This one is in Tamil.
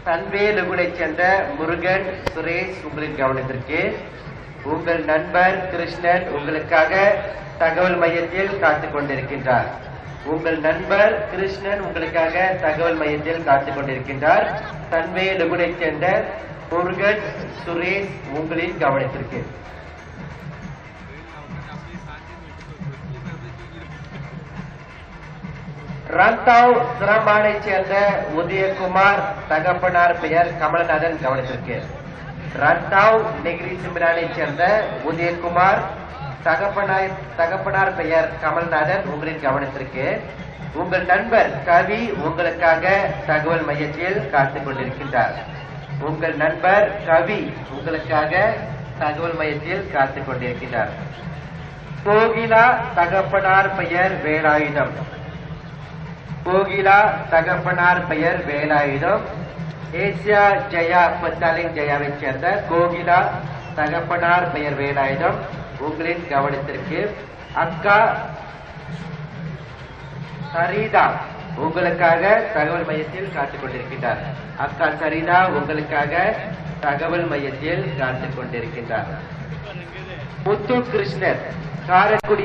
தன்வேலுகுலைச் சேர்ந்த முருகன், சுரேஷ் உங்களின் கவனத்திற்கு. உங்கள் நண்பர் கிருஷ்ணன் உங்களுக்காக தகவல் மையத்தில் காத்துக் கொண்டிருக்கின்றார். உங்கள் நண்பர் கிருஷ்ணன் உங்களுக்காக தகவல் மையத்தில் காத்துக் கொண்டிருக்கின்றார். தன்வேலுகுலைச் சேர்ந்த முருகன், சுரேஷ் உங்களின் கவனத்திற்கு. ரந்தாவ் சிரமானைச் சேர்ந்த உதயகுமார், தகப்பனார் பெயர் கமலநாதன் கவனத்திற்கு. ரந்தாவ் நெகிரி சிம்பிரானைச் சேர்ந்த உதயகுமார், தகப்பனார் பெயர் கமல்நாதன் உங்களின் கவனத்திற்கு. உங்கள் நண்பர் கவி உங்களுக்காக தகவல் மையத்தில் காத்துக் கொண்டிருக்கின்றார். உங்கள் நண்பர் கவி உங்களுக்காக தகவல் மையத்தில் காத்துக் கொண்டிருக்கின்றார். கோகிலா, தகப்பனார் பெயர் வேலாயுதம். கோகிலா, தகப்பனார் பெயர் வேலாயுதம். ஏசியா ஜெயா, பத்தாலிங் ஜெயாவைச் சேர்ந்த கோகிலா, தகப்பனார் பெயர் வேலாயுதம் உங்களின் கவனத்திற்கு. அக்கா சரிதா உங்களுக்காக தகவல் மையத்தில் காத்துக் கொண்டிருக்கின்றார். அக்கா சரிதா உங்களுக்காக தகவல் மையத்தில் காத்துக் கொண்டிருக்கின்றார். முத்து கிருஷ்ணர், காரைக்குடி